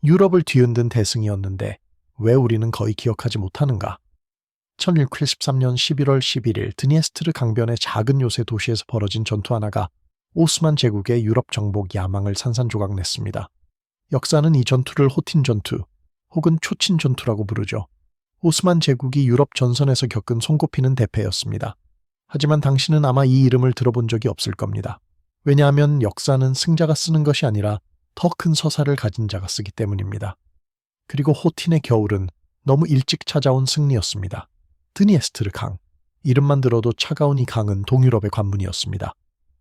유럽을 뒤흔든 대승이었는데 왜 우리는 거의 기억하지 못하는가? 1183년 11월 11일 드니에스트르 강변의 작은 요새 도시에서 벌어진 전투 하나가 오스만 제국의 유럽 정복 야망을 산산조각냈습니다. 역사는 이 전투를 호틴 전투 혹은 초친 전투라고 부르죠. 오스만 제국이 유럽 전선에서 겪은 손꼽히는 대패였습니다. 하지만 당신은 아마 이 이름을 들어본 적이 없을 겁니다. 왜냐하면 역사는 승자가 쓰는 것이 아니라 더 큰 서사를 가진 자가 쓰기 때문입니다. 그리고 호틴의 겨울은 너무 일찍 찾아온 승리였습니다. 드니에스트르 강. 이름만 들어도 차가운 이 강은 동유럽의 관문이었습니다.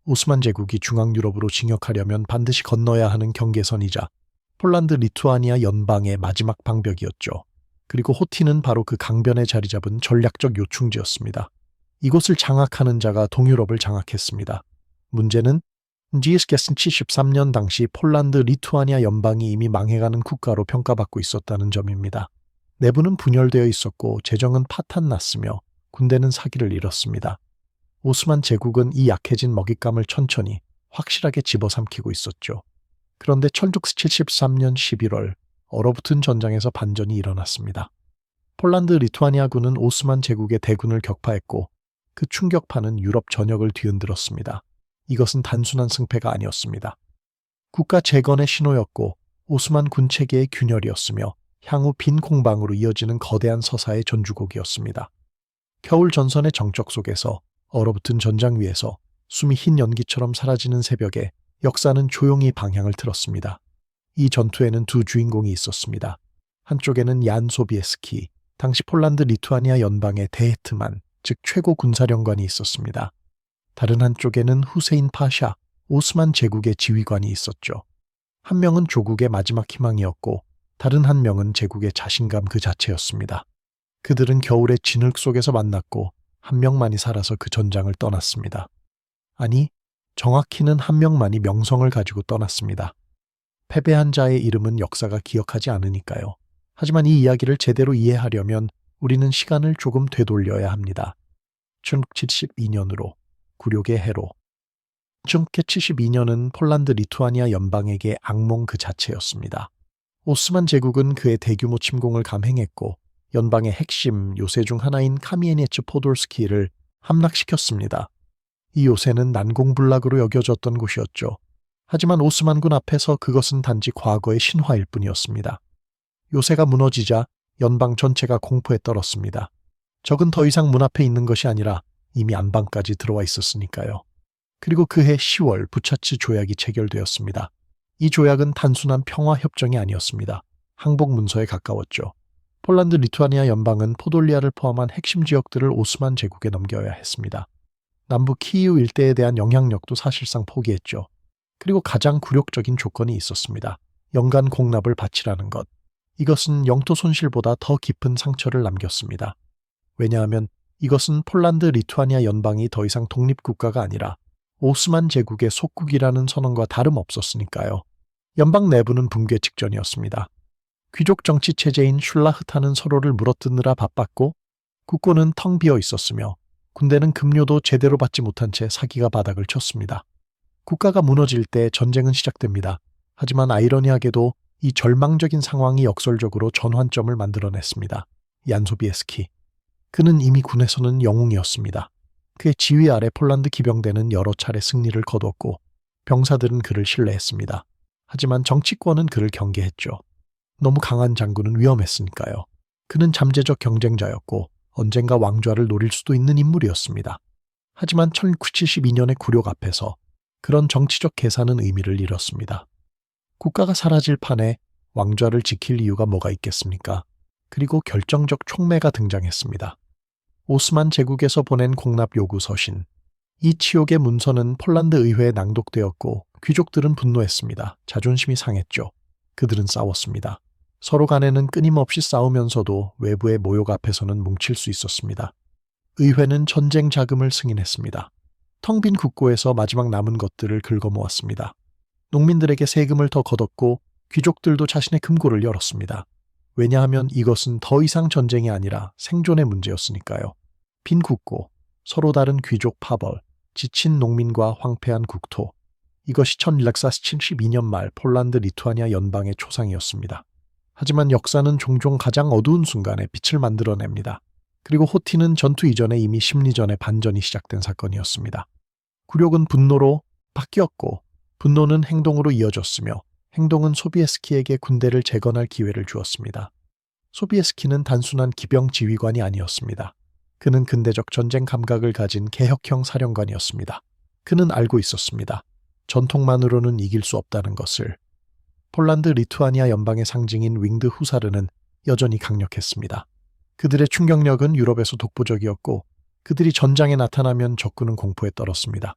오스만 제국이 중앙유럽으로 진격하려면 반드시 건너야 하는 경계선이자 폴란드 리투아니아 연방의 마지막 방벽이었죠. 그리고 호틴은 바로 그 강변에 자리 잡은 전략적 요충지였습니다. 이곳을 장악하는 자가 동유럽을 장악했습니다. 문제는 지스게슨 73년 당시 폴란드 리투아니아 연방이 이미 망해가는 국가로 평가받고 있었다는 점입니다. 내부는 분열되어 있었고 재정은 파탄났으며 군대는 사기를 잃었습니다. 오스만 제국은 이 약해진 먹잇감을 천천히 확실하게 집어삼키고 있었죠. 그런데 1673년 11월 얼어붙은 전장에서 반전이 일어났습니다. 폴란드 리투아니아군은 오스만 제국의 대군을 격파했고 그 충격파는 유럽 전역을 뒤흔들었습니다. 이것은 단순한 승패가 아니었습니다. 국가 재건의 신호였고 오스만 군체계의 균열이었으며 향후 빈 공방으로 이어지는 거대한 서사의 전주곡이었습니다. 겨울 전선의 정적 속에서 얼어붙은 전장 위에서 숨이 흰 연기처럼 사라지는 새벽에 역사는 조용히 방향을 틀었습니다. 이 전투에는 두 주인공이 있었습니다. 한쪽에는 얀 소비에스키, 당시 폴란드 리투아니아 연방의 대헤트만, 즉 최고 군사령관이 있었습니다. 다른 한쪽에는 후세인 파샤, 오스만 제국의 지휘관이 있었죠. 한 명은 조국의 마지막 희망이었고 다른 한 명은 제국의 자신감 그 자체였습니다. 그들은 겨울의 진흙 속에서 만났고 한 명만이 살아서 그 전장을 떠났습니다. 아니, 정확히는 한 명만이 명성을 가지고 떠났습니다. 패배한 자의 이름은 역사가 기억하지 않으니까요. 하지만 이 이야기를 제대로 이해하려면 우리는 시간을 조금 되돌려야 합니다. 1672년으로 굴욕의 해로. 1672년은 폴란드 리투아니아 연방에게 악몽 그 자체였습니다. 오스만 제국은 그의 대규모 침공을 감행했고 연방의 핵심 요새 중 하나인 카미에네츠 포돌스키를 함락시켰습니다. 이 요새는 난공불락으로 여겨졌던 곳이었죠. 하지만 오스만군 앞에서 그것은 단지 과거의 신화일 뿐이었습니다. 요새가 무너지자 연방 전체가 공포에 떨었습니다. 적은 더 이상 문 앞에 있는 것이 아니라 이미 안방까지 들어와 있었으니까요. 그리고 그해 10월 부차츠 조약이 체결되었습니다. 이 조약은 단순한 평화협정이 아니었습니다. 항복 문서에 가까웠죠. 폴란드 리투아니아 연방은 포돌리아를 포함한 핵심 지역들을 오스만 제국에 넘겨야 했습니다. 남부 키이우 일대에 대한 영향력도 사실상 포기했죠. 그리고 가장 굴욕적인 조건이 있었습니다. 연간 공납을 바치라는 것. 이것은 영토 손실보다 더 깊은 상처를 남겼습니다. 왜냐하면 이것은 폴란드 리투아니아 연방이 더 이상 독립국가가 아니라 오스만 제국의 속국이라는 선언과 다름없었으니까요. 연방 내부는 붕괴 직전이었습니다. 귀족 정치 체제인 슐라흐타는 서로를 물어뜯느라 바빴고 국고는 텅 비어 있었으며 군대는 급료도 제대로 받지 못한 채 사기가 바닥을 쳤습니다. 국가가 무너질 때 전쟁은 시작됩니다. 하지만 아이러니하게도 이 절망적인 상황이 역설적으로 전환점을 만들어냈습니다. 얀 소비에스키. 그는 이미 군에서는 영웅이었습니다. 그의 지휘 아래 폴란드 기병대는 여러 차례 승리를 거뒀고 병사들은 그를 신뢰했습니다. 하지만 정치권은 그를 경계했죠. 너무 강한 장군은 위험했으니까요. 그는 잠재적 경쟁자였고 언젠가 왕좌를 노릴 수도 있는 인물이었습니다. 하지만 1972년의 굴욕 앞에서 그런 정치적 계산은 의미를 잃었습니다. 국가가 사라질 판에 왕좌를 지킬 이유가 뭐가 있겠습니까? 그리고 결정적 촉매가 등장했습니다. 오스만 제국에서 보낸 공납 요구 서신. 이 치욕의 문서는 폴란드 의회에 낭독되었고 귀족들은 분노했습니다. 자존심이 상했죠. 그들은 싸웠습니다. 서로 간에는 끊임없이 싸우면서도 외부의 모욕 앞에서는 뭉칠 수 있었습니다. 의회는 전쟁 자금을 승인했습니다. 텅 빈 국고에서 마지막 남은 것들을 긁어모았습니다. 농민들에게 세금을 더 걷었고 귀족들도 자신의 금고를 열었습니다. 왜냐하면 이것은 더 이상 전쟁이 아니라 생존의 문제였으니까요. 빈 국고, 서로 다른 귀족 파벌, 지친 농민과 황폐한 국토. 이것이 1672년 말 폴란드 리투아니아 연방의 초상이었습니다. 하지만 역사는 종종 가장 어두운 순간에 빛을 만들어냅니다. 그리고 호티는 전투 이전에 이미 심리전의 반전이 시작된 사건이었습니다. 굴욕은 분노로 바뀌었고 분노는 행동으로 이어졌으며 행동은 소비에스키에게 군대를 재건할 기회를 주었습니다. 소비에스키는 단순한 기병 지휘관이 아니었습니다. 그는 근대적 전쟁 감각을 가진 개혁형 사령관이었습니다. 그는 알고 있었습니다. 전통만으로는 이길 수 없다는 것을. 폴란드 리투아니아 연방의 상징인 윙드 후사르는 여전히 강력했습니다. 그들의 충격력은 유럽에서 독보적이었고 그들이 전장에 나타나면 적군은 공포에 떨었습니다.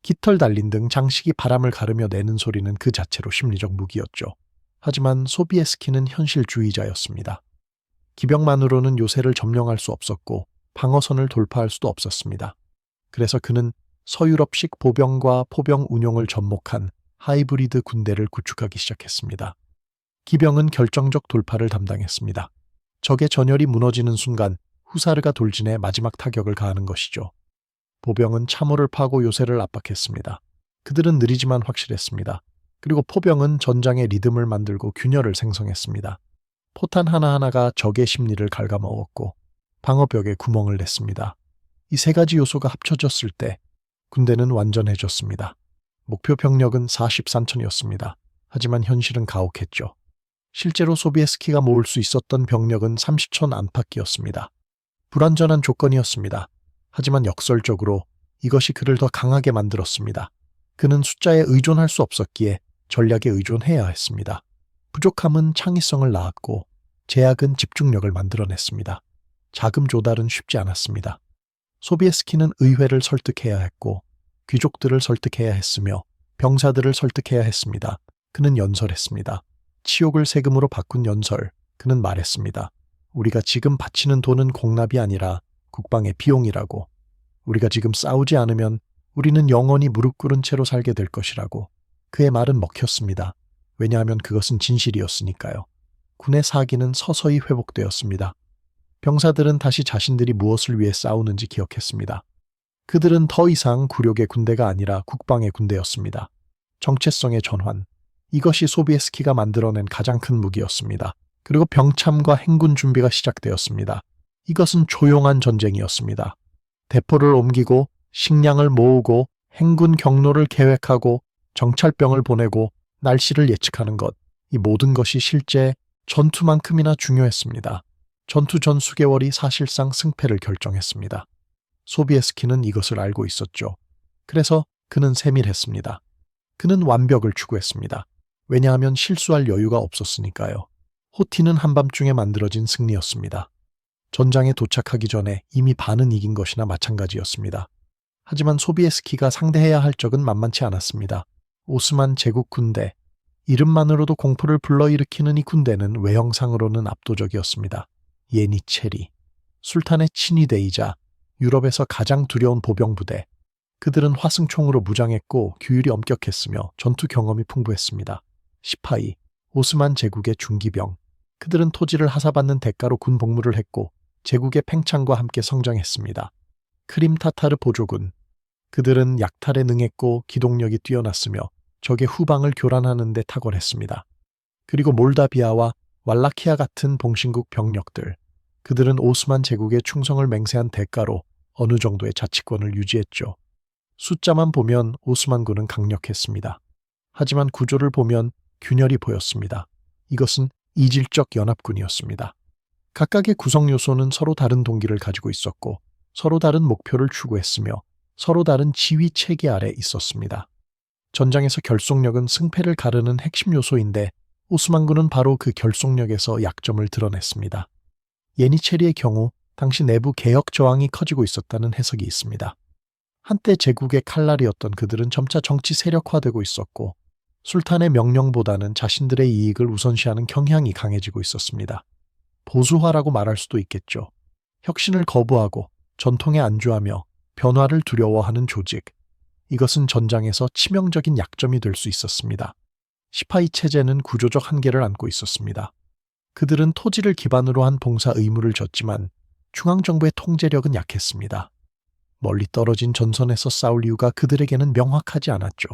깃털 달린 등 장식이 바람을 가르며 내는 소리는 그 자체로 심리적 무기였죠. 하지만 소비에스키는 현실주의자였습니다. 기병만으로는 요새를 점령할 수 없었고 방어선을 돌파할 수도 없었습니다. 그래서 그는 서유럽식 보병과 포병 운용을 접목한 하이브리드 군대를 구축하기 시작했습니다. 기병은 결정적 돌파를 담당했습니다. 적의 전열이 무너지는 순간 후사르가 돌진해 마지막 타격을 가하는 것이죠. 보병은 참호를 파고 요새를 압박했습니다. 그들은 느리지만 확실했습니다. 그리고 포병은 전장의 리듬을 만들고 균열을 생성했습니다. 포탄 하나하나가 적의 심리를 갉아먹었고 방어벽에 구멍을 냈습니다. 이 세 가지 요소가 합쳐졌을 때 군대는 완전해졌습니다. 목표 병력은 43,000이었습니다. 하지만 현실은 가혹했죠. 실제로 소비에스키가 모을 수 있었던 병력은 30,000 안팎이었습니다. 불완전한 조건이었습니다. 하지만 역설적으로 이것이 그를 더 강하게 만들었습니다. 그는 숫자에 의존할 수 없었기에 전략에 의존해야 했습니다. 부족함은 창의성을 낳았고 제약은 집중력을 만들어냈습니다. 자금 조달은 쉽지 않았습니다. 소비에스키는 의회를 설득해야 했고 귀족들을 설득해야 했으며 병사들을 설득해야 했습니다. 그는 연설했습니다. 치욕을 세금으로 바꾼 연설. 그는 말했습니다. 우리가 지금 바치는 돈은 공납이 아니라 국방의 비용이라고. 우리가 지금 싸우지 않으면 우리는 영원히 무릎 꿇은 채로 살게 될 것이라고. 그의 말은 먹혔습니다. 왜냐하면 그것은 진실이었으니까요. 군의 사기는 서서히 회복되었습니다. 병사들은 다시 자신들이 무엇을 위해 싸우는지 기억했습니다. 그들은 더 이상 굴욕의 군대가 아니라 국방의 군대였습니다. 정체성의 전환. 이것이 소비에스키가 만들어낸 가장 큰 무기였습니다. 그리고 병참과 행군 준비가 시작되었습니다. 이것은 조용한 전쟁이었습니다. 대포를 옮기고 식량을 모으고 행군 경로를 계획하고 정찰병을 보내고 날씨를 예측하는 것. 이 모든 것이 실제 전투만큼이나 중요했습니다. 전투 전 수개월이 사실상 승패를 결정했습니다. 소비에스키는 이것을 알고 있었죠. 그래서 그는 세밀했습니다. 그는 완벽을 추구했습니다. 왜냐하면 실수할 여유가 없었으니까요. 호티는 한밤중에 만들어진 승리였습니다. 전장에 도착하기 전에 이미 반은 이긴 것이나 마찬가지였습니다. 하지만 소비에스키가 상대해야 할 적은 만만치 않았습니다. 오스만 제국 군대. 이름만으로도 공포를 불러일으키는 이 군대는 외형상으로는 압도적이었습니다. 예니체리. 술탄의 친위대이자 유럽에서 가장 두려운 보병부대. 그들은 화승총으로 무장했고 규율이 엄격했으며 전투 경험이 풍부했습니다. 시파이. 오스만 제국의 중기병. 그들은 토지를 하사받는 대가로 군 복무를 했고 제국의 팽창과 함께 성장했습니다. 크림 타타르 보조군. 그들은 약탈에 능했고 기동력이 뛰어났으며 적의 후방을 교란하는 데 탁월했습니다. 그리고 몰다비아와 왈라키아 같은 봉신국 병력들. 그들은 오스만 제국의 충성을 맹세한 대가로 어느 정도의 자치권을 유지했죠. 숫자만 보면 오스만군은 강력했습니다. 하지만 구조를 보면 균열이 보였습니다. 이것은 이질적 연합군이었습니다. 각각의 구성 요소는 서로 다른 동기를 가지고 있었고 서로 다른 목표를 추구했으며 서로 다른 지휘 체계 아래 있었습니다. 전장에서 결속력은 승패를 가르는 핵심 요소인데 오스만군은 바로 그 결속력에서 약점을 드러냈습니다. 예니체리의 경우 당시 내부 개혁 저항이 커지고 있었다는 해석이 있습니다. 한때 제국의 칼날이었던 그들은 점차 정치 세력화되고 있었고 술탄의 명령보다는 자신들의 이익을 우선시하는 경향이 강해지고 있었습니다. 보수화라고 말할 수도 있겠죠. 혁신을 거부하고 전통에 안주하며 변화를 두려워하는 조직. 이것은 전장에서 치명적인 약점이 될 수 있었습니다. 시파이 체제는 구조적 한계를 안고 있었습니다. 그들은 토지를 기반으로 한 봉사 의무를 졌지만 중앙정부의 통제력은 약했습니다. 멀리 떨어진 전선에서 싸울 이유가 그들에게는 명확하지 않았죠.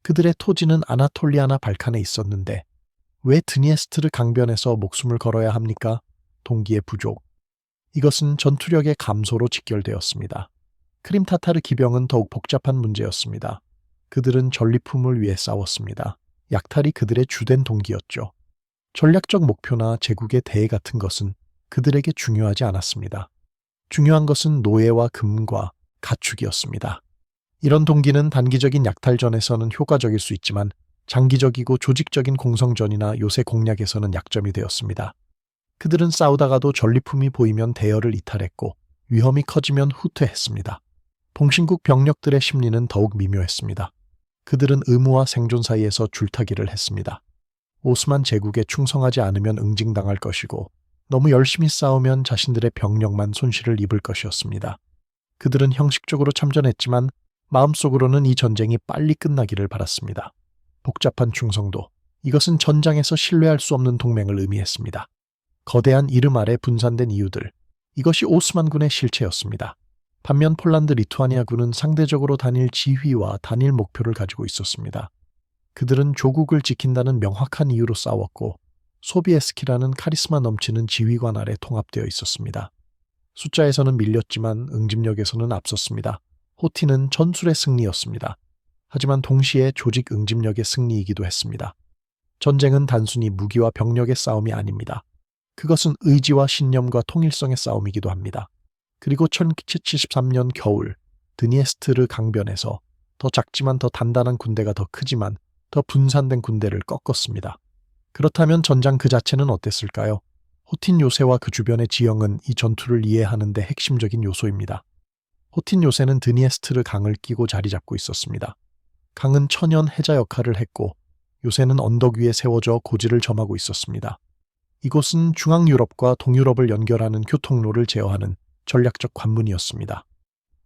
그들의 토지는 아나톨리아나 발칸에 있었는데 왜 드니에스트르 강변에서 목숨을 걸어야 합니까? 동기의 부족. 이것은 전투력의 감소로 직결되었습니다. 크림타타르 기병은 더욱 복잡한 문제였습니다. 그들은 전리품을 위해 싸웠습니다. 약탈이 그들의 주된 동기였죠. 전략적 목표나 제국의 대회 같은 것은 그들에게 중요하지 않았습니다. 중요한 것은 노예와 금과 가축이었습니다. 이런 동기는 단기적인 약탈전에서는 효과적일 수 있지만 장기적이고 조직적인 공성전이나 요새 공략에서는 약점이 되었습니다. 그들은 싸우다가도 전리품이 보이면 대열을 이탈했고 위험이 커지면 후퇴했습니다. 동신국 병력들의 심리는 더욱 미묘했습니다. 그들은 의무와 생존 사이에서 줄타기를 했습니다. 오스만 제국에 충성하지 않으면 응징당할 것이고 너무 열심히 싸우면 자신들의 병력만 손실을 입을 것이었습니다. 그들은 형식적으로 참전했지만 마음속으로는 이 전쟁이 빨리 끝나기를 바랐습니다. 복잡한 충성도, 이것은 전장에서 신뢰할 수 없는 동맹을 의미했습니다. 거대한 이름 아래 분산된 이유들, 이것이 오스만군의 실체였습니다. 반면 폴란드 리투아니아군은 상대적으로 단일 지휘와 단일 목표를 가지고 있었습니다. 그들은 조국을 지킨다는 명확한 이유로 싸웠고 소비에스키라는 카리스마 넘치는 지휘관 아래 통합되어 있었습니다. 숫자에서는 밀렸지만 응집력에서는 앞섰습니다. 호티는 전술의 승리였습니다. 하지만 동시에 조직 응집력의 승리이기도 했습니다. 전쟁은 단순히 무기와 병력의 싸움이 아닙니다. 그것은 의지와 신념과 통일성의 싸움이기도 합니다. 그리고 1773년 겨울 드니에스트르 강변에서 더 작지만 더 단단한 군대가 더 크지만 더 분산된 군대를 꺾었습니다. 그렇다면 전장 그 자체는 어땠을까요? 호틴 요새와 그 주변의 지형은 이 전투를 이해하는 데 핵심적인 요소입니다. 호틴 요새는 드니에스트르 강을 끼고 자리 잡고 있었습니다. 강은 천연 해자 역할을 했고 요새는 언덕 위에 세워져 고지를 점하고 있었습니다. 이곳은 중앙 유럽과 동유럽을 연결하는 교통로를 제어하는 전략적 관문이었습니다.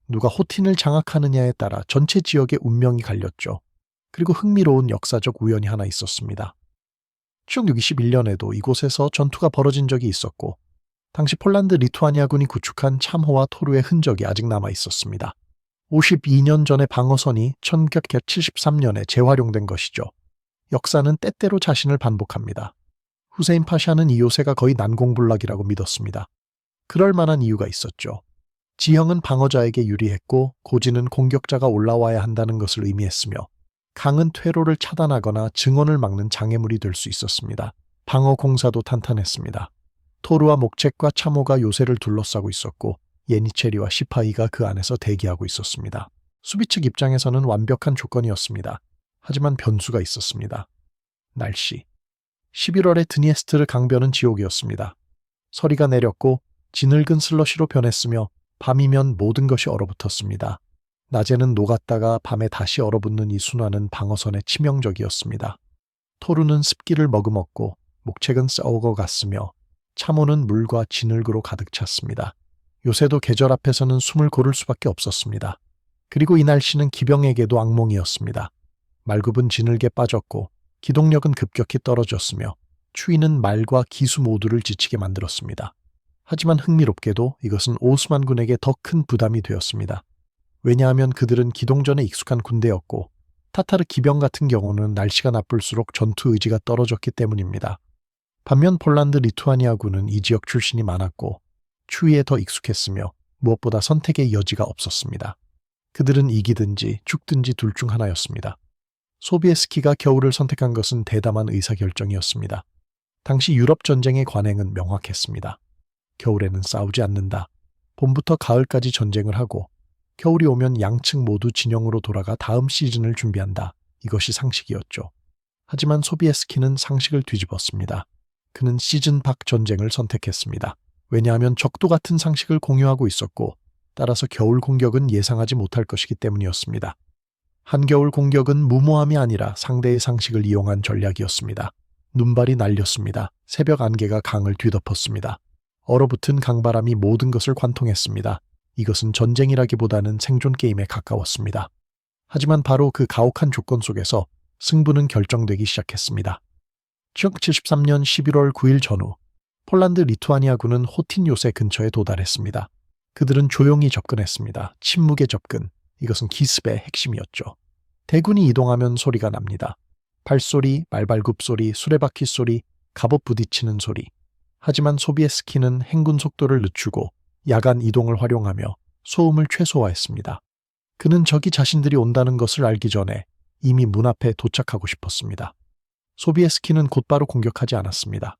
누가 호틴을 장악하느냐에 따라 전체 지역의 운명이 갈렸죠. 그리고 흥미로운 역사적 우연이 하나 있었습니다. 1621년에도 이곳에서 전투가 벌어진 적이 있었고 당시 폴란드 리투아니아군이 구축한 참호와 토르의 흔적이 아직 남아 있었습니다. 52년 전의 방어선이 1973년에 재활용된 것이죠. 역사는 때때로 자신을 반복합니다. 후세인 파샤는 이 요새가 거의 난공불락이라고 믿었습니다. 그럴 만한 이유가 있었죠. 지형은 방어자에게 유리했고 고지는 공격자가 올라와야 한다는 것을 의미했으며 강은 퇴로를 차단하거나 증원을 막는 장애물이 될 수 있었습니다. 방어 공사도 탄탄했습니다. 토르와 목책과 참호가 요새를 둘러싸고 있었고 예니체리와 시파이가 그 안에서 대기하고 있었습니다. 수비 측 입장에서는 완벽한 조건이었습니다. 하지만 변수가 있었습니다. 날씨. 11월의 드니에스트르 강변은 지옥이었습니다. 서리가 내렸고 지늙은 슬러시로 변했으며 밤이면 모든 것이 얼어붙었습니다. 낮에는 녹았다가 밤에 다시 얼어붙는 이 순환은 방어선에 치명적이었습니다. 토르는 습기를 머금었고 목책은 썩어갔으며 참호는 물과 진흙으로 가득 찼습니다. 요새도 계절 앞에서는 숨을 고를 수밖에 없었습니다. 그리고 이 날씨는 기병에게도 악몽이었습니다. 말굽은 진흙에 빠졌고 기동력은 급격히 떨어졌으며 추위는 말과 기수 모두를 지치게 만들었습니다. 하지만 흥미롭게도 이것은 오스만군에게 더 큰 부담이 되었습니다. 왜냐하면 그들은 기동전에 익숙한 군대였고 타타르 기병 같은 경우는 날씨가 나쁠수록 전투 의지가 떨어졌기 때문입니다. 반면 폴란드 리투아니아군은 이 지역 출신이 많았고 추위에 더 익숙했으며 무엇보다 선택의 여지가 없었습니다. 그들은 이기든지 죽든지 둘 중 하나였습니다. 소비에스키가 겨울을 선택한 것은 대담한 의사결정이었습니다. 당시 유럽 전쟁의 관행은 명확했습니다. 겨울에는 싸우지 않는다. 봄부터 가을까지 전쟁을 하고 겨울이 오면 양측 모두 진영으로 돌아가 다음 시즌을 준비한다. 이것이 상식이었죠. 하지만 소비에스키는 상식을 뒤집었습니다. 그는 시즌 밖 전쟁을 선택했습니다. 왜냐하면 적도 같은 상식을 공유하고 있었고 따라서 겨울 공격은 예상하지 못할 것이기 때문이었습니다. 한겨울 공격은 무모함이 아니라 상대의 상식을 이용한 전략이었습니다. 눈발이 날렸습니다. 새벽 안개가 강을 뒤덮었습니다. 얼어붙은 강바람이 모든 것을 관통했습니다. 이것은 전쟁이라기보다는 생존 게임에 가까웠습니다. 하지만 바로 그 가혹한 조건 속에서 승부는 결정되기 시작했습니다. 1973년 11월 9일 전후 폴란드 리투아니아군은 호틴 요새 근처에 도달했습니다. 그들은 조용히 접근했습니다. 침묵의 접근. 이것은 기습의 핵심이었죠. 대군이 이동하면 소리가 납니다. 발소리, 말발굽 소리, 수레바퀴 소리, 갑옷 부딪히는 소리. 하지만 소비에스키는 행군 속도를 늦추고 야간 이동을 활용하며 소음을 최소화했습니다. 그는 적이 자신들이 온다는 것을 알기 전에 이미 문 앞에 도착하고 싶었습니다. 소비에스키는 곧바로 공격하지 않았습니다.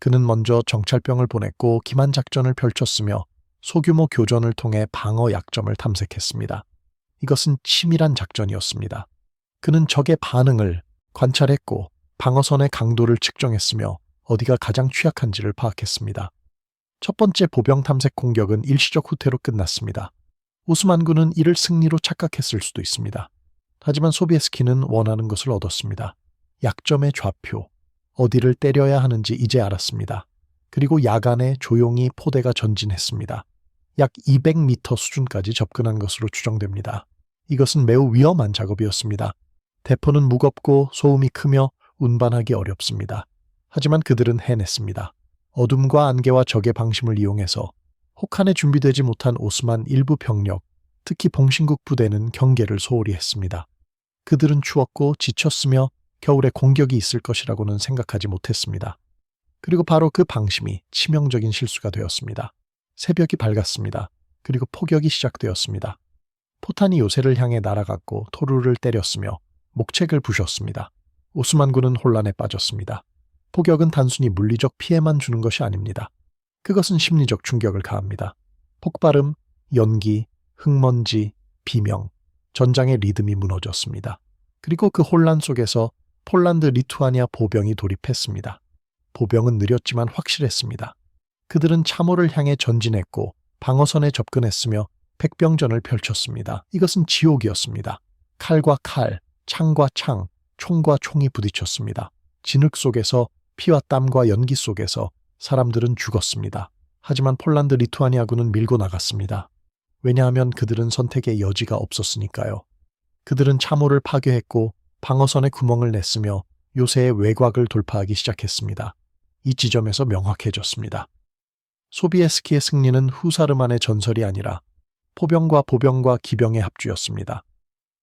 그는 먼저 정찰병을 보냈고 기만 작전을 펼쳤으며 소규모 교전을 통해 방어 약점을 탐색했습니다. 이것은 치밀한 작전이었습니다. 그는 적의 반응을 관찰했고 방어선의 강도를 측정했으며 어디가 가장 취약한지를 파악했습니다. 첫 번째 보병 탐색 공격은 일시적 후퇴로 끝났습니다. 오스만군은 이를 승리로 착각했을 수도 있습니다. 하지만 소비에스키는 원하는 것을 얻었습니다. 약점의 좌표, 어디를 때려야 하는지 이제 알았습니다. 그리고 야간에 조용히 포대가 전진했습니다. 약 200m 수준까지 접근한 것으로 추정됩니다. 이것은 매우 위험한 작업이었습니다. 대포는 무겁고 소음이 크며 운반하기 어렵습니다. 하지만 그들은 해냈습니다. 어둠과 안개와 적의 방심을 이용해서 혹한에 준비되지 못한 오스만 일부 병력, 특히 봉신국 부대는 경계를 소홀히 했습니다. 그들은 추웠고 지쳤으며 겨울에 공격이 있을 것이라고는 생각하지 못했습니다. 그리고 바로 그 방심이 치명적인 실수가 되었습니다. 새벽이 밝았습니다. 그리고 폭격이 시작되었습니다. 포탄이 요새를 향해 날아갔고 토르를 때렸으며 목책을 부셨습니다. 오스만군은 혼란에 빠졌습니다. 폭격은 단순히 물리적 피해만 주는 것이 아닙니다. 그것은 심리적 충격을 가합니다. 폭발음, 연기, 흙먼지, 비명, 전장의 리듬이 무너졌습니다. 그리고 그 혼란 속에서 폴란드 리투아니아 보병이 돌입했습니다. 보병은 느렸지만 확실했습니다. 그들은 참호를 향해 전진했고 방어선에 접근했으며 백병전을 펼쳤습니다. 이것은 지옥이었습니다. 칼과 칼, 창과 창, 총과 총이 부딪혔습니다. 진흙 속에서 피와 땀과 연기 속에서 사람들은 죽었습니다. 하지만 폴란드 리투아니아군은 밀고 나갔습니다. 왜냐하면 그들은 선택의 여지가 없었으니까요. 그들은 참호를 파괴했고 방어선에 구멍을 냈으며 요새의 외곽을 돌파하기 시작했습니다. 이 지점에서 명확해졌습니다. 소비에스키의 승리는 후사르만의 전설이 아니라 포병과 보병과 기병의 합주였습니다.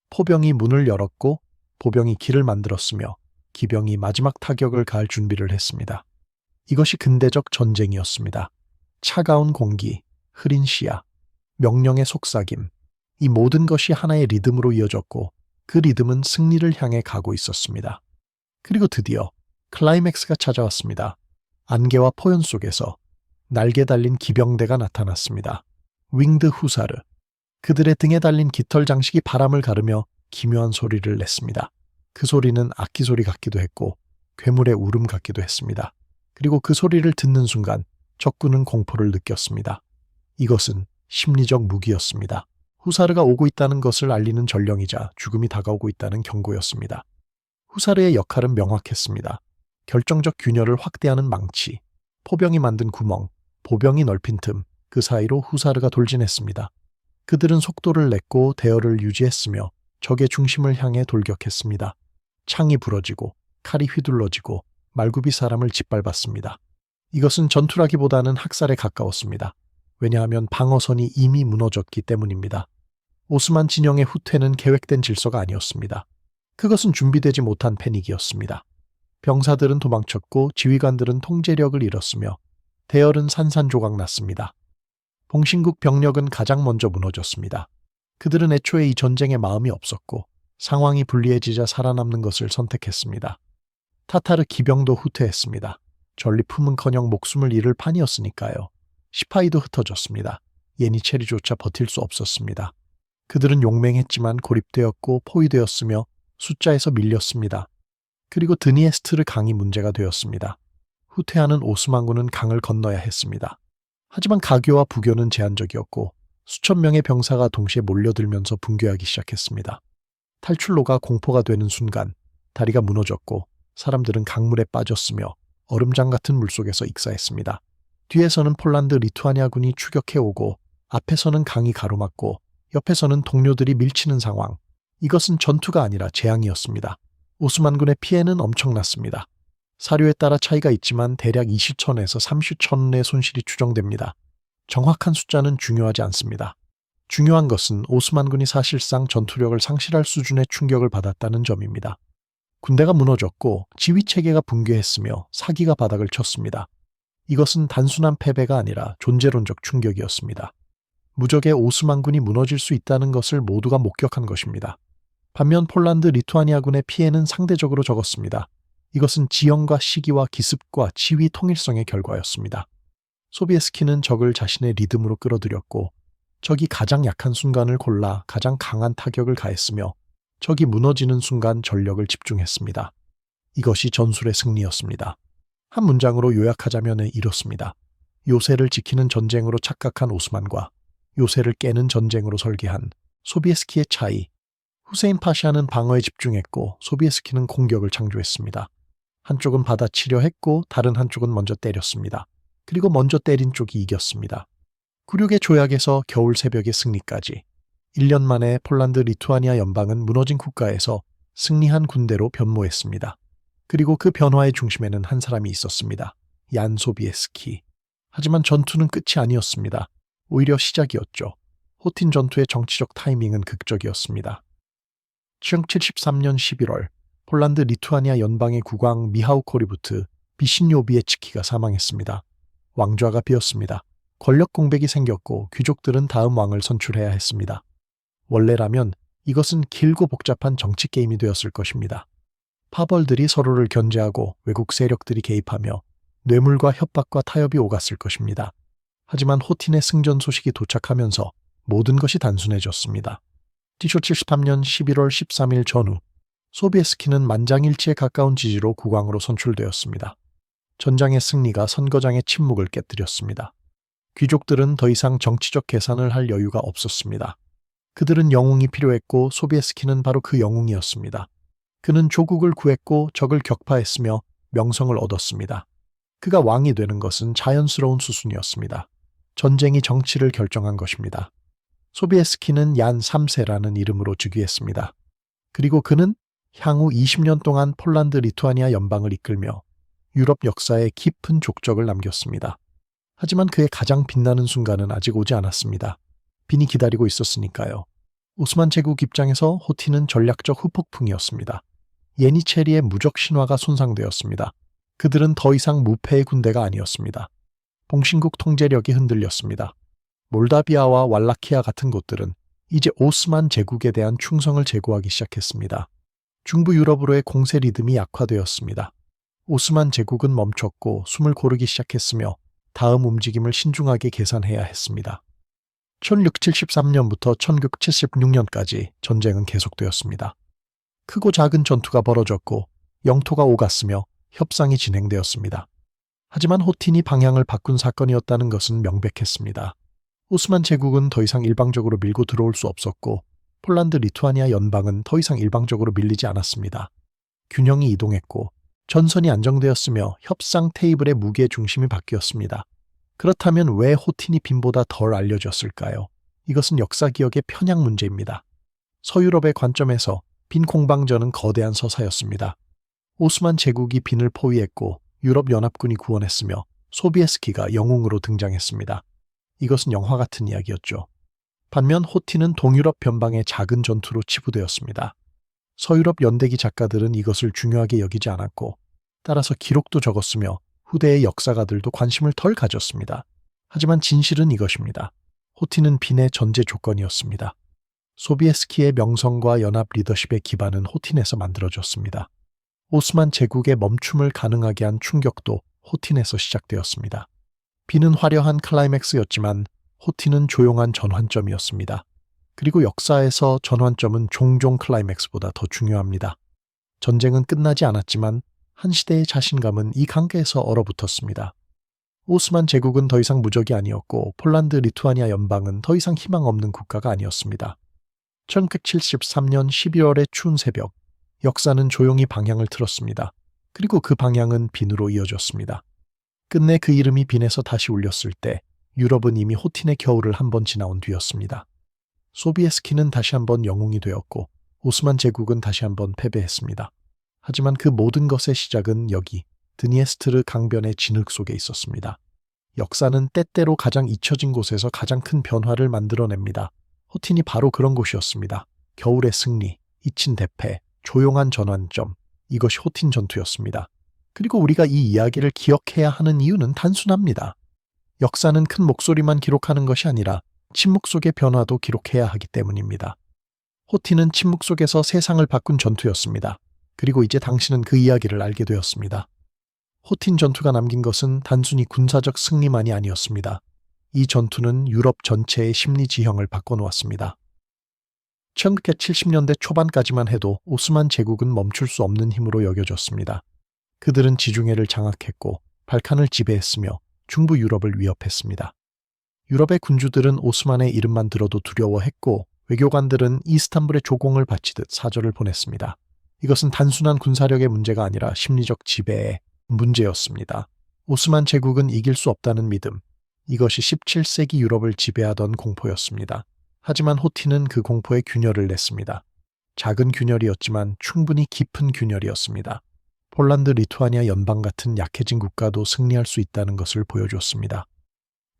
포병이 문을 열었고 보병이 길을 만들었으며 기병이 마지막 타격을 가할 준비를 했습니다. 이것이 근대적 전쟁이었습니다. 차가운 공기, 흐린 시야, 명령의 속삭임, 이 모든 것이 하나의 리듬으로 이어졌고 그 리듬은 승리를 향해 가고 있었습니다. 그리고 드디어 클라이맥스가 찾아왔습니다. 안개와 포연 속에서 날개 달린 기병대가 나타났습니다. 윙드 후사르. 그들의 등에 달린 깃털 장식이 바람을 가르며 기묘한 소리를 냈습니다. 그 소리는 악기 소리 같기도 했고 괴물의 울음 같기도 했습니다. 그리고 그 소리를 듣는 순간 적군은 공포를 느꼈습니다. 이것은 심리적 무기였습니다. 후사르가 오고 있다는 것을 알리는 전령이자 죽음이 다가오고 있다는 경고였습니다. 후사르의 역할은 명확했습니다. 결정적 균열을 확대하는 망치, 포병이 만든 구멍, 보병이 넓힌 틈, 그 사이로 후사르가 돌진했습니다. 그들은 속도를 냈고 대열을 유지했으며 적의 중심을 향해 돌격했습니다. 창이 부러지고 칼이 휘둘러지고 말굽이 사람을 짓밟았습니다. 이것은 전투라기보다는 학살에 가까웠습니다. 왜냐하면 방어선이 이미 무너졌기 때문입니다. 오스만 진영의 후퇴는 계획된 질서가 아니었습니다. 그것은 준비되지 못한 패닉이었습니다. 병사들은 도망쳤고 지휘관들은 통제력을 잃었으며 대열은 산산조각 났습니다. 봉신국 병력은 가장 먼저 무너졌습니다. 그들은 애초에 이 전쟁에 마음이 없었고 상황이 불리해지자 살아남는 것을 선택했습니다. 타타르 기병도 후퇴했습니다. 전리품은커녕 목숨을 잃을 판이었으니까요. 시파이도 흩어졌습니다. 예니체리조차 버틸 수 없었습니다. 그들은 용맹했지만 고립되었고 포위되었으며 숫자에서 밀렸습니다. 그리고 드니에스트르 강이 문제가 되었습니다. 후퇴하는 오스만군은 강을 건너야 했습니다. 하지만 가교와 부교는 제한적이었고 수천 명의 병사가 동시에 몰려들면서 붕괴하기 시작했습니다. 탈출로가 공포가 되는 순간 다리가 무너졌고 사람들은 강물에 빠졌으며 얼음장 같은 물속에서 익사했습니다. 뒤에서는 폴란드 리투아니아군이 추격해오고 앞에서는 강이 가로막고 옆에서는 동료들이 밀치는 상황. 이것은 전투가 아니라 재앙이었습니다. 오스만군의 피해는 엄청났습니다. 사료에 따라 차이가 있지만 대략 20천에서 30천의 손실이 추정됩니다. 정확한 숫자는 중요하지 않습니다. 중요한 것은 오스만군이 사실상 전투력을 상실할 수준의 충격을 받았다는 점입니다. 군대가 무너졌고 지휘체계가 붕괴했으며 사기가 바닥을 쳤습니다. 이것은 단순한 패배가 아니라 존재론적 충격이었습니다. 무적의 오스만군이 무너질 수 있다는 것을 모두가 목격한 것입니다. 반면 폴란드 리투아니아군의 피해는 상대적으로 적었습니다. 이것은 지형과 시기와 기습과 지휘 통일성의 결과였습니다. 소비에스키는 적을 자신의 리듬으로 끌어들였고 적이 가장 약한 순간을 골라 가장 강한 타격을 가했으며 적이 무너지는 순간 전력을 집중했습니다. 이것이 전술의 승리였습니다. 한 문장으로 요약하자면 이렇습니다. 요새를 지키는 전쟁으로 착각한 오스만과 요새를 깨는 전쟁으로 설계한 소비에스키의 차이. 후세인 파샤는 방어에 집중했고 소비에스키는 공격을 창조했습니다. 한쪽은 받아치려 했고 다른 한쪽은 먼저 때렸습니다. 그리고 먼저 때린 쪽이 이겼습니다. 굴욕의 조약에서 겨울 새벽의 승리까지 1년 만에 폴란드 리투아니아 연방은 무너진 국가에서 승리한 군대로 변모했습니다. 그리고 그 변화의 중심에는 한 사람이 있었습니다. 얀 소비에스키. 하지만 전투는 끝이 아니었습니다. 오히려 시작이었죠. 호틴 전투의 정치적 타이밍은 극적이었습니다. 1973년 11월 폴란드 리투아니아 연방의 국왕 미하우 코리부트 비신요비에츠키가 사망했습니다. 왕좌가 비었습니다. 권력 공백이 생겼고 귀족들은 다음 왕을 선출해야 했습니다. 원래라면 이것은 길고 복잡한 정치 게임이 되었을 것입니다. 파벌들이 서로를 견제하고 외국 세력들이 개입하며 뇌물과 협박과 타협이 오갔을 것입니다. 하지만 호틴의 승전 소식이 도착하면서 모든 것이 단순해졌습니다. 1973년 11월 13일 전후 소비에스키는 만장일치에 가까운 지지로 국왕으로 선출되었습니다. 전장의 승리가 선거장의 침묵을 깨뜨렸습니다. 귀족들은 더 이상 정치적 계산을 할 여유가 없었습니다. 그들은 영웅이 필요했고 소비에스키는 바로 그 영웅이었습니다. 그는 조국을 구했고 적을 격파했으며 명성을 얻었습니다. 그가 왕이 되는 것은 자연스러운 수순이었습니다. 전쟁이 정치를 결정한 것입니다. 소비에스키는 얀 3세라는 이름으로 즉위했습니다. 그리고 그는 향후 20년 동안 폴란드 리투아니아 연방을 이끌며 유럽 역사에 깊은 족적을 남겼습니다. 하지만 그의 가장 빛나는 순간은 아직 오지 않았습니다. 빈이 기다리고 있었으니까요. 오스만 제국 입장에서 호틴은 전략적 후폭풍이었습니다. 예니체리의 무적 신화가 손상되었습니다. 그들은 더 이상 무패의 군대가 아니었습니다. 봉신국 통제력이 흔들렸습니다. 몰다비아와 왈라키아 같은 곳들은 이제 오스만 제국에 대한 충성을 제고하기 시작했습니다. 중부 유럽으로의 공세 리듬이 약화되었습니다. 오스만 제국은 멈췄고 숨을 고르기 시작했으며 다음 움직임을 신중하게 계산해야 했습니다. 1673년부터 1676년까지 전쟁은 계속되었습니다. 크고 작은 전투가 벌어졌고 영토가 오갔으며 협상이 진행되었습니다. 하지만 호틴이 방향을 바꾼 사건이었다는 것은 명백했습니다. 오스만 제국은 더 이상 일방적으로 밀고 들어올 수 없었고 폴란드 리투아니아 연방은 더 이상 일방적으로 밀리지 않았습니다. 균형이 이동했고 전선이 안정되었으며 협상 테이블의 무게 중심이 바뀌었습니다. 그렇다면 왜 호틴이 빈보다 덜 알려졌을까요? 이것은 역사 기억의 편향 문제입니다. 서유럽의 관점에서 빈 공방전은 거대한 서사였습니다. 오스만 제국이 빈을 포위했고 유럽연합군이 구원했으며 소비에스키가 영웅으로 등장했습니다. 이것은 영화 같은 이야기였죠. 반면 호틴은 동유럽 변방의 작은 전투로 치부되었습니다. 서유럽 연대기 작가들은 이것을 중요하게 여기지 않았고 따라서 기록도 적었으며 후대의 역사가들도 관심을 덜 가졌습니다. 하지만 진실은 이것입니다. 호틴은 빈의 전제 조건이었습니다. 소비에스키의 명성과 연합 리더십의 기반은 호틴에서 만들어졌습니다. 오스만 제국의 멈춤을 가능하게 한 충격도 호틴에서 시작되었습니다. 빈은 화려한 클라이맥스였지만 호틴은 조용한 전환점이었습니다. 그리고 역사에서 전환점은 종종 클라이맥스보다 더 중요합니다. 전쟁은 끝나지 않았지만 한 시대의 자신감은 이 관계에서 얼어붙었습니다. 오스만 제국은 더 이상 무적이 아니었고 폴란드 리투아니아 연방은 더 이상 희망 없는 국가가 아니었습니다. 1973년 12월의 추운 새벽, 역사는 조용히 방향을 틀었습니다. 그리고 그 방향은 빈으로 이어졌습니다. 끝내 그 이름이 빈에서 다시 울렸을 때 유럽은 이미 호틴의 겨울을 한 번 지나온 뒤였습니다. 소비에스키는 다시 한번 영웅이 되었고 오스만 제국은 다시 한번 패배했습니다. 하지만 그 모든 것의 시작은 여기 드니에스트르 강변의 진흙 속에 있었습니다. 역사는 때때로 가장 잊혀진 곳에서 가장 큰 변화를 만들어냅니다. 호틴이 바로 그런 곳이었습니다. 겨울의 승리, 잊힌 대패, 조용한 전환점, 이것이 호틴 전투였습니다. 그리고 우리가 이 이야기를 기억해야 하는 이유는 단순합니다. 역사는 큰 목소리만 기록하는 것이 아니라 침묵 속의 변화도 기록해야 하기 때문입니다. 호틴은 침묵 속에서 세상을 바꾼 전투였습니다. 그리고 이제 당신은 그 이야기를 알게 되었습니다. 호틴 전투가 남긴 것은 단순히 군사적 승리만이 아니었습니다. 이 전투는 유럽 전체의 심리 지형을 바꿔놓았습니다. 1970년대 초반까지만 해도 오스만 제국은 멈출 수 없는 힘으로 여겨졌습니다. 그들은 지중해를 장악했고 발칸을 지배했으며 중부 유럽을 위협했습니다. 유럽의 군주들은 오스만의 이름만 들어도 두려워했고 외교관들은 이스탄불의 조공을 바치듯 사절을 보냈습니다. 이것은 단순한 군사력의 문제가 아니라 심리적 지배의 문제였습니다. 오스만 제국은 이길 수 없다는 믿음, 이것이 17세기 유럽을 지배하던 공포였습니다. 하지만 호틴은 그 공포에 균열을 냈습니다. 작은 균열이었지만 충분히 깊은 균열이었습니다. 폴란드, 리투아니아 연방 같은 약해진 국가도 승리할 수 있다는 것을 보여줬습니다.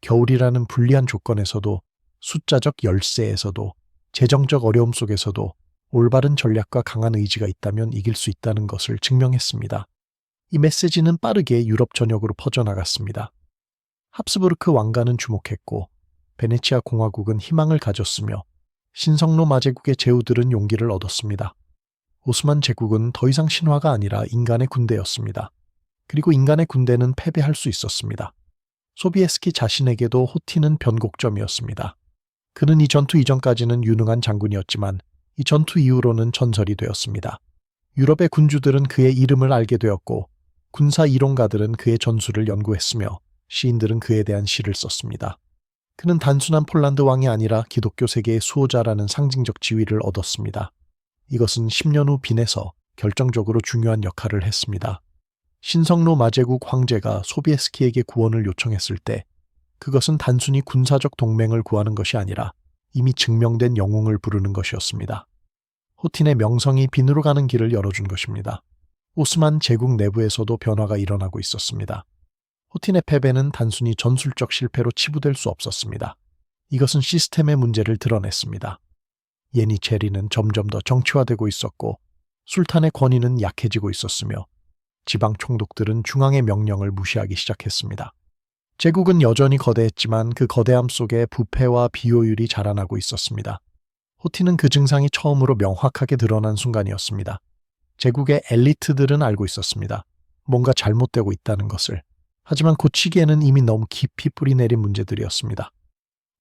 겨울이라는 불리한 조건에서도, 숫자적 열세에서도, 재정적 어려움 속에서도 올바른 전략과 강한 의지가 있다면 이길 수 있다는 것을 증명했습니다. 이 메시지는 빠르게 유럽 전역으로 퍼져나갔습니다. 합스부르크 왕가는 주목했고 베네치아 공화국은 희망을 가졌으며 신성로 마제국의 제후들은 용기를 얻었습니다. 오스만 제국은 더 이상 신화가 아니라 인간의 군대였습니다. 그리고 인간의 군대는 패배할 수 있었습니다. 소비에스키 자신에게도 호틴은 변곡점이었습니다. 그는 이 전투 이전까지는 유능한 장군이었지만 이 전투 이후로는 전설이 되었습니다. 유럽의 군주들은 그의 이름을 알게 되었고 군사 이론가들은 그의 전술을 연구했으며 시인들은 그에 대한 시를 썼습니다. 그는 단순한 폴란드 왕이 아니라 기독교 세계의 수호자라는 상징적 지위를 얻었습니다. 이것은 10년 후 빈에서 결정적으로 중요한 역할을 했습니다. 신성로 마제국 황제가 소비에스키에게 구원을 요청했을 때 그것은 단순히 군사적 동맹을 구하는 것이 아니라 이미 증명된 영웅을 부르는 것이었습니다. 호틴의 명성이 빈으로 가는 길을 열어준 것입니다. 오스만 제국 내부에서도 변화가 일어나고 있었습니다. 호틴의 패배는 단순히 전술적 실패로 치부될 수 없었습니다. 이것은 시스템의 문제를 드러냈습니다. 예니체리는 점점 더 정치화되고 있었고 술탄의 권위는 약해지고 있었으며 지방 총독들은 중앙의 명령을 무시하기 시작했습니다. 제국은 여전히 거대했지만 그 거대함 속에 부패와 비효율이 자라나고 있었습니다. 호틴은 그 증상이 처음으로 명확하게 드러난 순간이었습니다. 제국의 엘리트들은 알고 있었습니다. 뭔가 잘못되고 있다는 것을. 하지만 고치기에는 이미 너무 깊이 뿌리내린 문제들이었습니다.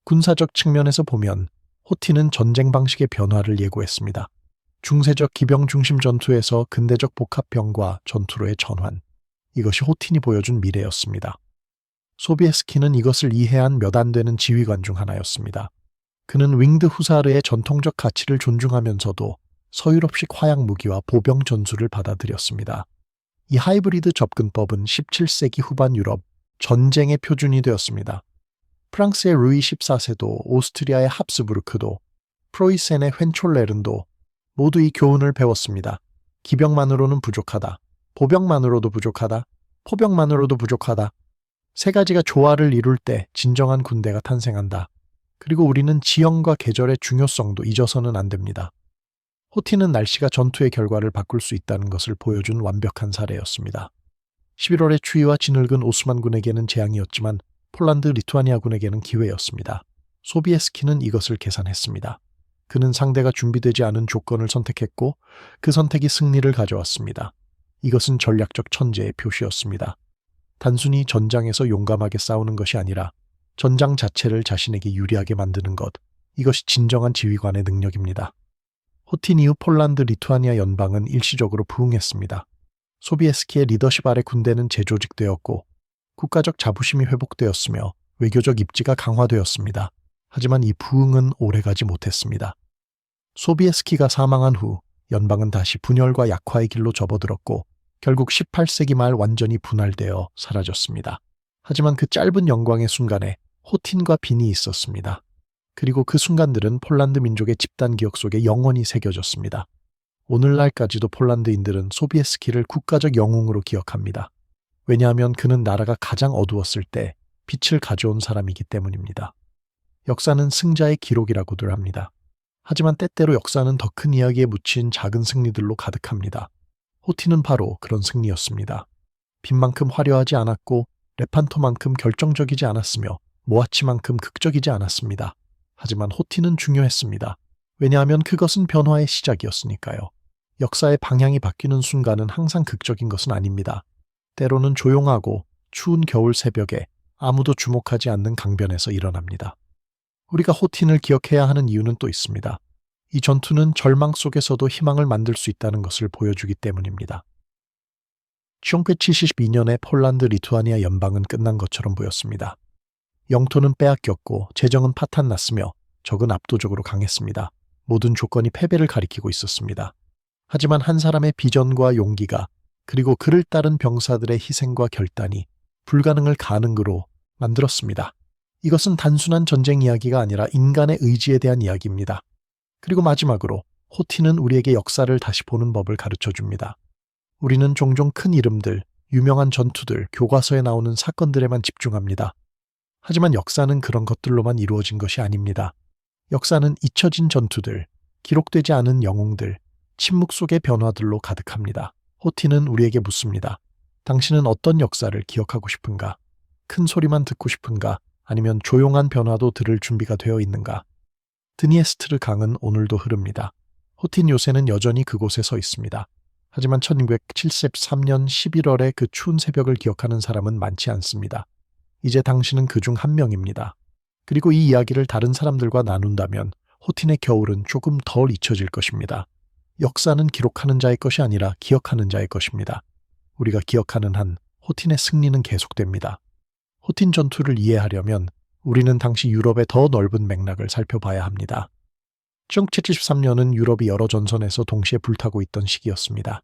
군사적 측면에서 보면 호틴은 전쟁 방식의 변화를 예고했습니다. 중세적 기병 중심 전투에서 근대적 복합병과 전투로의 전환. 이것이 호틴이 보여준 미래였습니다. 소비에스키는 이것을 이해한 몇 안 되는 지휘관 중 하나였습니다. 그는 윙드 후사르의 전통적 가치를 존중하면서도 서유럽식 화약 무기와 보병 전술을 받아들였습니다. 이 하이브리드 접근법은 17세기 후반 유럽 전쟁의 표준이 되었습니다. 프랑스의 루이 14세도 오스트리아의 합스부르크도 프로이센의 헨촐레른도 모두 이 교훈을 배웠습니다. 기병만으로는 부족하다. 보병만으로도 부족하다. 포병만으로도 부족하다. 세 가지가 조화를 이룰 때 진정한 군대가 탄생한다. 그리고 우리는 지형과 계절의 중요성도 잊어서는 안 됩니다. 호틴은 날씨가 전투의 결과를 바꿀 수 있다는 것을 보여준 완벽한 사례였습니다. 11월의 추위와 진흙은 오스만군에게는 재앙이었지만 폴란드, 리투아니아군에게는 기회였습니다. 소비에스키는 이것을 계산했습니다. 그는 상대가 준비되지 않은 조건을 선택했고 그 선택이 승리를 가져왔습니다. 이것은 전략적 천재의 표시였습니다. 단순히 전장에서 용감하게 싸우는 것이 아니라 전장 자체를 자신에게 유리하게 만드는 것, 이것이 진정한 지휘관의 능력입니다. 호틴 이후 폴란드, 리투아니아 연방은 일시적으로 부흥했습니다. 소비에스키의 리더십 아래 군대는 재조직되었고 국가적 자부심이 회복되었으며 외교적 입지가 강화되었습니다. 하지만 이 부흥은 오래가지 못했습니다. 소비에스키가 사망한 후 연방은 다시 분열과 약화의 길로 접어들었고 결국 18세기 말 완전히 분할되어 사라졌습니다. 하지만 그 짧은 영광의 순간에 호틴과 빈이 있었습니다. 그리고 그 순간들은 폴란드 민족의 집단 기억 속에 영원히 새겨졌습니다. 오늘날까지도 폴란드인들은 소비에스키를 국가적 영웅으로 기억합니다. 왜냐하면 그는 나라가 가장 어두웠을 때 빛을 가져온 사람이기 때문입니다. 역사는 승자의 기록이라고들 합니다. 하지만 때때로 역사는 더 큰 이야기에 묻힌 작은 승리들로 가득합니다. 호티는 바로 그런 승리였습니다. 빈만큼 화려하지 않았고 레판토만큼 결정적이지 않았으며 모아치만큼 극적이지 않았습니다. 하지만 호티는 중요했습니다. 왜냐하면 그것은 변화의 시작이었으니까요. 역사의 방향이 바뀌는 순간은 항상 극적인 것은 아닙니다. 때로는 조용하고 추운 겨울 새벽에 아무도 주목하지 않는 강변에서 일어납니다. 우리가 호틴을 기억해야 하는 이유는 또 있습니다. 이 전투는 절망 속에서도 희망을 만들 수 있다는 것을 보여주기 때문입니다. 1972년에 폴란드 리투아니아 연방은 끝난 것처럼 보였습니다. 영토는 빼앗겼고 재정은 파탄났으며 적은 압도적으로 강했습니다. 모든 조건이 패배를 가리키고 있었습니다. 하지만 한 사람의 비전과 용기가 그리고 그를 따른 병사들의 희생과 결단이 불가능을 가능으로 만들었습니다. 이것은 단순한 전쟁 이야기가 아니라 인간의 의지에 대한 이야기입니다. 그리고 마지막으로 호티는 우리에게 역사를 다시 보는 법을 가르쳐 줍니다. 우리는 종종 큰 이름들, 유명한 전투들, 교과서에 나오는 사건들에만 집중합니다. 하지만 역사는 그런 것들로만 이루어진 것이 아닙니다. 역사는 잊혀진 전투들, 기록되지 않은 영웅들, 침묵 속의 변화들로 가득합니다. 호티는 우리에게 묻습니다. 당신은 어떤 역사를 기억하고 싶은가? 큰 소리만 듣고 싶은가? 아니면 조용한 변화도 들을 준비가 되어 있는가? 드니에스트르 강은 오늘도 흐릅니다. 호틴 요새는 여전히 그곳에 서 있습니다. 하지만 1973년 11월의 그 추운 새벽을 기억하는 사람은 많지 않습니다. 이제 당신은 그 중 한 명입니다. 그리고 이 이야기를 다른 사람들과 나눈다면 호틴의 겨울은 조금 덜 잊혀질 것입니다. 역사는 기록하는 자의 것이 아니라 기억하는 자의 것입니다. 우리가 기억하는 한 호틴의 승리는 계속됩니다. 호틴 전투를 이해하려면 우리는 당시 유럽의 더 넓은 맥락을 살펴봐야 합니다. 1973년은 유럽이 여러 전선에서 동시에 불타고 있던 시기였습니다.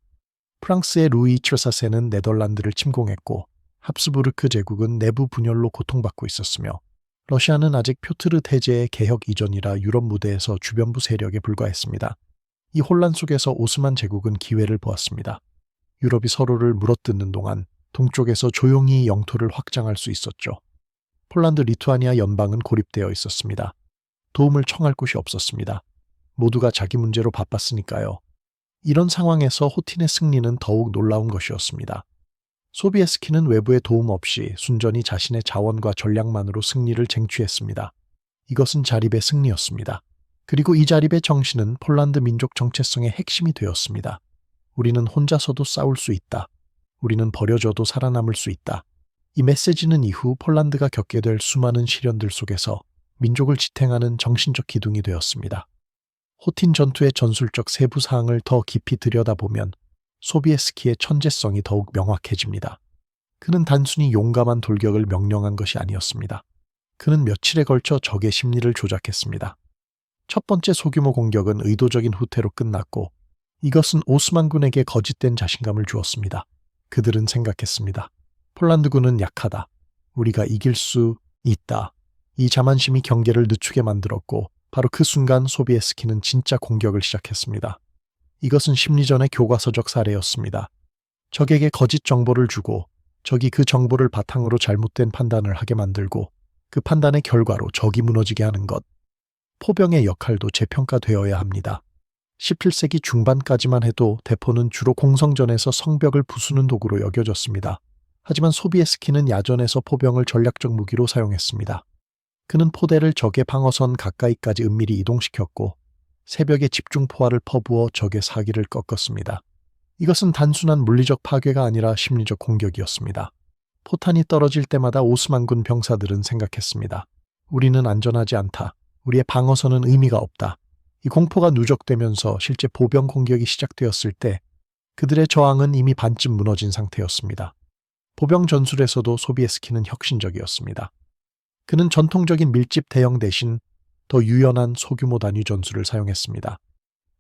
프랑스의 루이 14세는 네덜란드를 침공했고 합스부르크 제국은 내부 분열로 고통받고 있었으며 러시아는 아직 표트르 태제의 개혁 이전이라 유럽 무대에서 주변부 세력에 불과했습니다. 이 혼란 속에서 오스만 제국은 기회를 보았습니다. 유럽이 서로를 물어뜯는 동안 동쪽에서 조용히 영토를 확장할 수 있었죠. 폴란드 리투아니아 연방은 고립되어 있었습니다. 도움을 청할 곳이 없었습니다. 모두가 자기 문제로 바빴으니까요. 이런 상황에서 호틴의 승리는 더욱 놀라운 것이었습니다. 소비에스키는 외부의 도움 없이 순전히 자신의 자원과 전략만으로 승리를 쟁취했습니다. 이것은 자립의 승리였습니다. 그리고 이 자립의 정신은 폴란드 민족 정체성의 핵심이 되었습니다. 우리는 혼자서도 싸울 수 있다. 우리는 버려져도 살아남을 수 있다. 이 메시지는 이후 폴란드가 겪게 될 수많은 시련들 속에서 민족을 지탱하는 정신적 기둥이 되었습니다. 호틴 전투의 전술적 세부 사항을 더 깊이 들여다보면 소비에스키의 천재성이 더욱 명확해집니다. 그는 단순히 용감한 돌격을 명령한 것이 아니었습니다. 그는 며칠에 걸쳐 적의 심리를 조작했습니다. 첫 번째 소규모 공격은 의도적인 후퇴로 끝났고 이것은 오스만군에게 거짓된 자신감을 주었습니다. 그들은 생각했습니다. 폴란드군은 약하다. 우리가 이길 수 있다. 이 자만심이 경계를 늦추게 만들었고 바로 그 순간 소비에스키는 진짜 공격을 시작했습니다. 이것은 심리전의 교과서적 사례였습니다. 적에게 거짓 정보를 주고 적이 그 정보를 바탕으로 잘못된 판단을 하게 만들고 그 판단의 결과로 적이 무너지게 하는 것. 포병의 역할도 재평가되어야 합니다. 17세기 중반까지만 해도 대포는 주로 공성전에서 성벽을 부수는 도구로 여겨졌습니다. 하지만 소비에스키는 야전에서 포병을 전략적 무기로 사용했습니다. 그는 포대를 적의 방어선 가까이까지 은밀히 이동시켰고 새벽에 집중포화를 퍼부어 적의 사기를 꺾었습니다. 이것은 단순한 물리적 파괴가 아니라 심리적 공격이었습니다. 포탄이 떨어질 때마다 오스만군 병사들은 생각했습니다. 우리는 안전하지 않다. 우리의 방어선은 의미가 없다. 이 공포가 누적되면서 실제 보병 공격이 시작되었을 때 그들의 저항은 이미 반쯤 무너진 상태였습니다. 보병 전술에서도 소비에스키는 혁신적이었습니다. 그는 전통적인 밀집 대형 대신 더 유연한 소규모 단위 전술을 사용했습니다.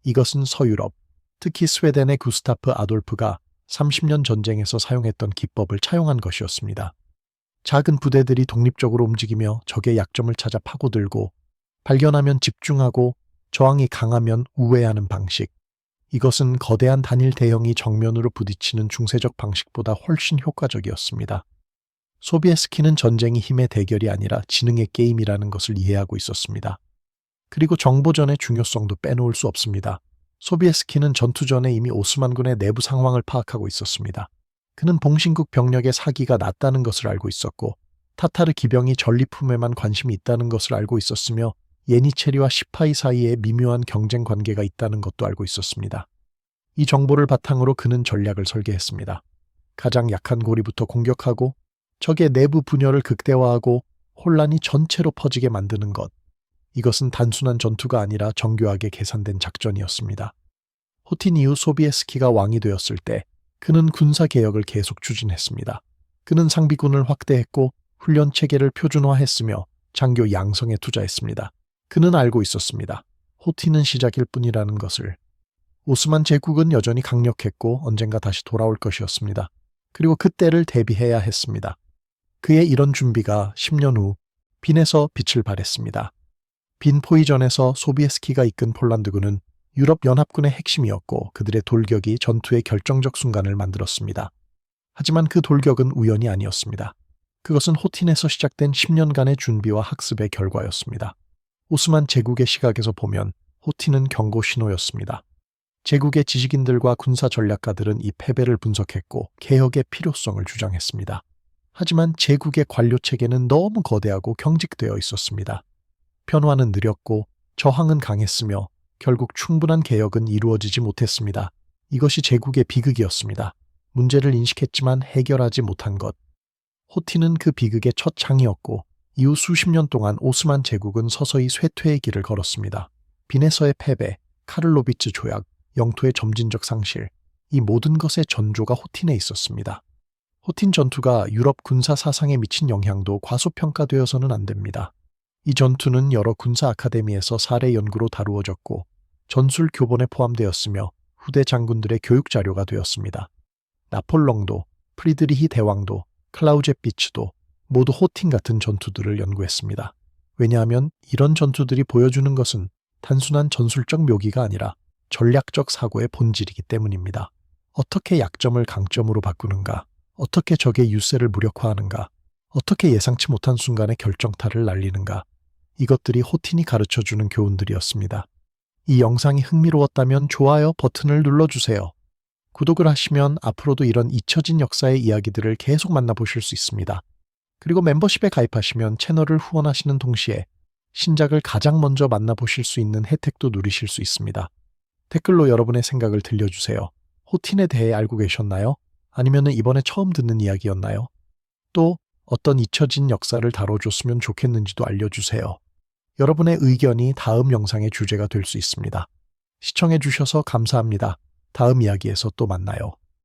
이것은 서유럽, 특히 스웨덴의 구스타프 아돌프가 30년 전쟁에서 사용했던 기법을 차용한 것이었습니다. 작은 부대들이 독립적으로 움직이며 적의 약점을 찾아 파고들고 발견하면 집중하고 저항이 강하면 우회하는 방식. 이것은 거대한 단일 대형이 정면으로 부딪히는 중세적 방식보다 훨씬 효과적이었습니다. 소비에스키는 전쟁이 힘의 대결이 아니라 지능의 게임이라는 것을 이해하고 있었습니다. 그리고 정보전의 중요성도 빼놓을 수 없습니다. 소비에스키는 전투 전에 이미 오스만군의 내부 상황을 파악하고 있었습니다. 그는 봉신국 병력의 사기가 났다는 것을 알고 있었고 타타르 기병이 전리품에만 관심이 있다는 것을 알고 있었으며 예니체리와 시파이 사이에 미묘한 경쟁 관계가 있다는 것도 알고 있었습니다. 이 정보를 바탕으로 그는 전략을 설계했습니다. 가장 약한 고리부터 공격하고 적의 내부 분열을 극대화하고 혼란이 전체로 퍼지게 만드는 것. 이것은 단순한 전투가 아니라 정교하게 계산된 작전이었습니다. 호틴 이후 소비에스키가 왕이 되었을 때 그는 군사개혁을 계속 추진했습니다. 그는 상비군을 확대했고 훈련 체계를 표준화했으며 장교 양성에 투자했습니다. 그는 알고 있었습니다. 호틴은 시작일 뿐이라는 것을. 오스만 제국은 여전히 강력했고 언젠가 다시 돌아올 것이었습니다. 그리고 그때를 대비해야 했습니다. 그의 이런 준비가 10년 후 빈에서 빛을 발했습니다. 빈 포위전에서 소비에스키가 이끈 폴란드군은 유럽연합군의 핵심이었고 그들의 돌격이 전투의 결정적 순간을 만들었습니다. 하지만 그 돌격은 우연이 아니었습니다. 그것은 호틴에서 시작된 10년간의 준비와 학습의 결과였습니다. 오스만 제국의 시각에서 보면 호틴은 경고 신호였습니다. 제국의 지식인들과 군사 전략가들은 이 패배를 분석했고 개혁의 필요성을 주장했습니다. 하지만 제국의 관료 체계는 너무 거대하고 경직되어 있었습니다. 변화는 느렸고 저항은 강했으며 결국 충분한 개혁은 이루어지지 못했습니다. 이것이 제국의 비극이었습니다. 문제를 인식했지만 해결하지 못한 것. 호틴은 그 비극의 첫 장이었고 이후 수십 년 동안 오스만 제국은 서서히 쇠퇴의 길을 걸었습니다. 빈에서의 패배, 카를로비츠 조약, 영토의 점진적 상실, 이 모든 것의 전조가 호틴에 있었습니다. 호틴 전투가 유럽 군사 사상에 미친 영향도 과소평가되어서는 안 됩니다. 이 전투는 여러 군사 아카데미에서 사례 연구로 다루어졌고 전술 교본에 포함되었으며 후대 장군들의 교육 자료가 되었습니다. 나폴롱도, 프리드리히 대왕도, 클라우제비츠도 모두 호틴 같은 전투들을 연구했습니다. 왜냐하면 이런 전투들이 보여주는 것은 단순한 전술적 묘기가 아니라 전략적 사고의 본질이기 때문입니다. 어떻게 약점을 강점으로 바꾸는가, 어떻게 적의 유세를 무력화하는가, 어떻게 예상치 못한 순간에 결정타를 날리는가, 이것들이 호틴이 가르쳐주는 교훈들이었습니다. 이 영상이 흥미로웠다면 좋아요 버튼을 눌러주세요. 구독을 하시면 앞으로도 이런 잊혀진 역사의 이야기들을 계속 만나보실 수 있습니다. 그리고 멤버십에 가입하시면 채널을 후원하시는 동시에 신작을 가장 먼저 만나보실 수 있는 혜택도 누리실 수 있습니다. 댓글로 여러분의 생각을 들려주세요. 호틴에 대해 알고 계셨나요? 아니면 이번에 처음 듣는 이야기였나요? 또 어떤 잊혀진 역사를 다뤄줬으면 좋겠는지도 알려주세요. 여러분의 의견이 다음 영상의 주제가 될 수 있습니다. 시청해주셔서 감사합니다. 다음 이야기에서 또 만나요.